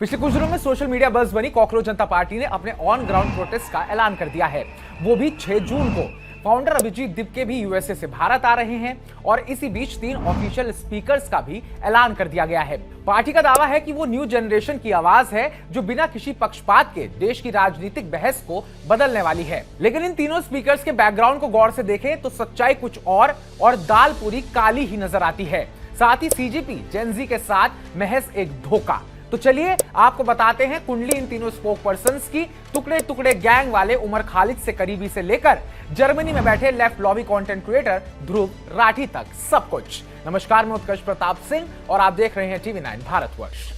पिछले कुछ दिनों में सोशल मीडिया बज़ बनी कॉकरोच जनता पार्टी ने अपने ऑन ग्राउंड प्रोटेस्ट का ऐलान कर दिया है, वो भी 6 जून को। फाउंडर अभिजीत दिपके भी यूएसए से भारत आ रहे हैं और इसी बीच 3 ऑफिशियल स्पीकर्स का भी ऐलान कर दिया गया है। पार्टी का दावा है कि वो न्यू जनरेशन की आवाज है जो बिना किसी पक्षपात के देश की राजनीतिक बहस को बदलने वाली है। लेकिन इन तीनों स्पीकर्स के बैकग्राउंड को गौर से देखें तो सच्चाई कुछ और दाल पूरी काली ही नजर आती है। साथ ही सीजेपी जेन-ज़ी के साथ महज एक धोखा। तो चलिए आपको बताते हैं कुंडली इन तीनों स्पोक पर्संस की, टुकड़े टुकड़े गैंग वाले उमर खालिद से करीबी से लेकर जर्मनी में बैठे left lobby content creator Dhruv Rathee तक सब कुछ। नमस्कार, मैं उत्कर्ष प्रताप सिंह और आप देख रहे हैं TV9 भारतवर्ष।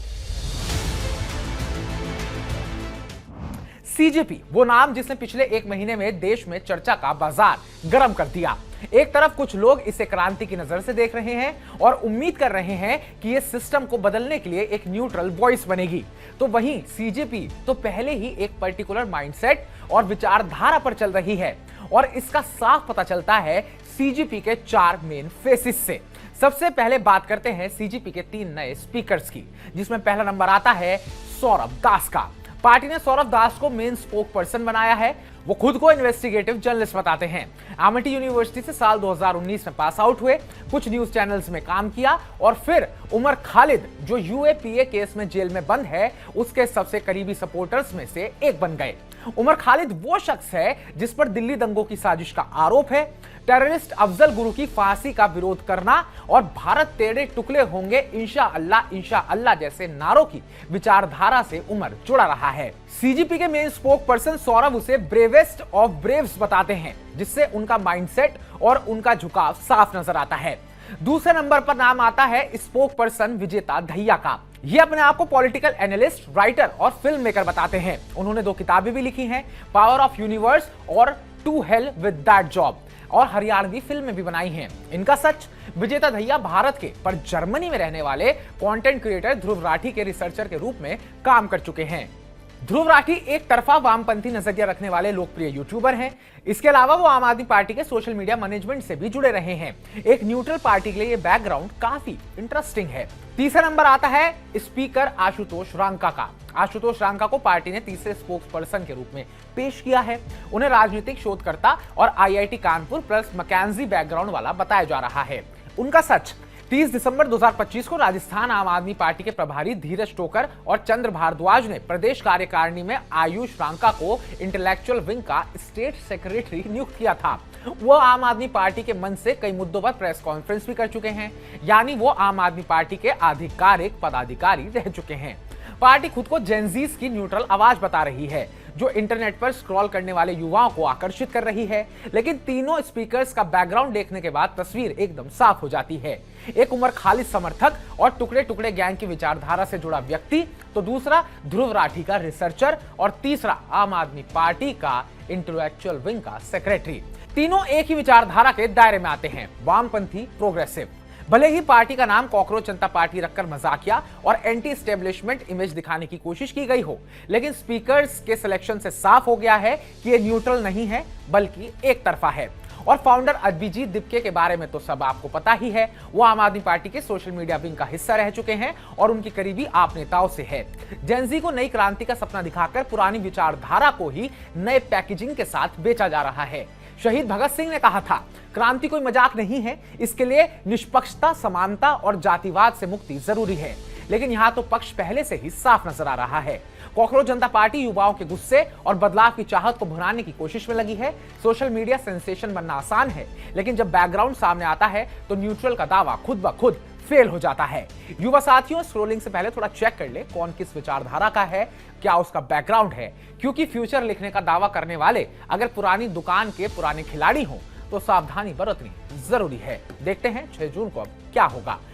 सीजेपी वो नाम जिसने पिछले 1 महीने में देश में चर्चा का बाजार गर्म कर दिया। एक तरफ कुछ लोग इसे क्रांति की नजर से देख रहे हैं और उम्मीद कर रहे हैं कि ये सिस्टम को बदलने के लिए एक न्यूट्रल वॉइस बनेगी, तो वहीं सीजेपी तो पहले ही एक पर्टिकुलर माइंडसेट और विचारधारा पर चल रही है और इसका साफ पता चलता है सीजेपी के 4 मेन फेसिस से। सबसे पहले बात करते हैं सीजेपी के 3 नए स्पीकर्स की, जिसमें पहला नंबर आता है सौरभ दास का। पार्टी ने सौरभ दास को मेन स्पोक पर्सन बनाया है। वो खुद को इन्वेस्टिगेटिव जर्नलिस्ट बताते हैं। एमिटी यूनिवर्सिटी से साल 2019 में पास आउट हुए, कुछ न्यूज चैनल्स में काम किया और फिर उमर खालिद जो यूएपीए केस में जेल में बंद है, उसके सबसे करीबी सपोर्टर्स में से एक बन गए। उमर खालिद वो शख्स है जिस पर दिल्ली दंगों की साजिश का आरोप है। टेररिस्ट अफजल गुरु की फांसी का विरोध करना और भारत तेरे टुकड़े होंगे इंशा अल्लाह जैसे नारों की विचारधारा से उमर जुड़ा रहा है। सीजेपी के मेन स्पोक पर्सन सौरभ उसे ब्रेवेस्ट ऑफ ब्रेव्स बताते हैं, जिससे उनका माइंडसेट और उनका झुकाव साफ नजर आता है। दूसरे नंबर पर नाम आता है स्पोक पर्सन विजेता दहिया का। ये अपने आप को पॉलिटिकल एनालिस्ट, राइटर और फिल्म मेकर बताते हैं। उन्होंने 2 किताबें भी लिखी हैं, पावर ऑफ यूनिवर्स और to hell with that job, और हरियाणवी फिल्में भी बनाई हैं। इनका सच, विजेता दहिया भारत के पर जर्मनी में रहने वाले कंटेंट क्रिएटर ध्रुव राठी के रिसर्चर के रूप में काम कर चुके हैं। ध्रुव राठी एक तरफा वामपंथी नजरिया रखने वाले लोकप्रिय यूट्यूबर हैं। इसके अलावा वो आम आदमी पार्टी के सोशल मीडिया मैनेजमेंट से भी जुड़े रहे हैं। एक न्यूट्रल पार्टी के लिए ये बैकग्राउंड काफी इंटरेस्टिंग है। तीसरा नंबर आता है स्पीकर आशुतोष रांका का। आशुतोष रांका को पार्टी ने तीसरे स्पोक्स पर्सन के रूप में पेश किया है। उन्हें राजनीतिक शोधकर्ता और IIT Kanpur plus McKinsey background वाला बताया जा रहा है। उनका सच, 30 दिसंबर 2025 को राजस्थान आम आदमी पार्टी के प्रभारी धीरज टोकर और चंद्र भारद्वाज ने प्रदेश कार्यकारिणी में आयुष रांका को इंटेलेक्चुअल विंग का स्टेट सेक्रेटरी नियुक्त किया था। वो आम आदमी पार्टी के मन से कई मुद्दों पर प्रेस कॉन्फ्रेंस भी कर चुके हैं, यानी वो आम आदमी पार्टी के आधिकारिक पदाधिकारी रह चुके हैं। पार्टी खुद को जेन-ज़ीज़ की न्यूट्रल आवाज बता रही है, जो इंटरनेट पर स्क्रॉल करने वाले युवाओं को आकर्षित कर रही है। लेकिन तीनों स्पीकर्स का बैकग्राउंड देखने के बाद तस्वीर एकदम साफ हो जाती है। एक उमर खालिद समर्थक और टुकड़े टुकड़े गैंग की विचारधारा से जुड़ा व्यक्ति, तो दूसरा ध्रुव राठी का रिसर्चर और तीसरा आम आदमी पार्टी का इंटेलेक्चुअल विंग का सेक्रेटरी। तीनों एक ही विचारधारा के दायरे में आते हैं, वामपंथी प्रोग्रेसिव। भले ही पार्टी का नाम कॉकरोच जनता पार्टी रखकर मजाकिया और एंटी एस्टेब्लिशमेंट इमेज दिखाने की कोशिश की गई हो, लेकिन स्पीकर्स के सिलेक्शन से साफ हो गया है कि ये न्यूट्रल नहीं है बल्कि एक तरफा है। और फाउंडर अभिजीत दिपके के बारे में तो सब आपको पता ही है। वो आम आदमी पार्टी के सोशल मीडिया विंग का हिस्सा रह चुके हैं और उनकी करीबी आप नेताओं से है। जेन-ज़ी को नई क्रांति का सपना दिखाकर पुरानी विचारधारा को ही नए पैकेजिंग के साथ बेचा जा रहा है। शहीद भगत सिंह ने कहा था, क्रांति कोई मजाक नहीं है, इसके लिए निष्पक्षता, समानता और जातिवाद से मुक्ति जरूरी है। लेकिन यहाँ तो पक्ष पहले से ही साफ नजर आ रहा है। कॉकरोच जनता पार्टी युवाओं के गुस्से और बदलाव की चाहत को भुनाने की कोशिश में लगी है। सोशल मीडिया सेंसेशन बनना आसान है, लेकिन जब बैकग्राउंड सामने आता है तो न्यूट्रल का दावा खुद ब खुद फेल हो जाता है। युवा साथियों, स्क्रोलिंग से पहले थोड़ा चेक कर ले कौन किस विचारधारा का है, क्या उसका बैकग्राउंड है, क्योंकि फ्यूचर लिखने का दावा करने वाले अगर पुरानी दुकान के पुराने खिलाड़ी हों तो सावधानी बरतनी जरूरी है। देखते हैं 6 जून को अब क्या होगा।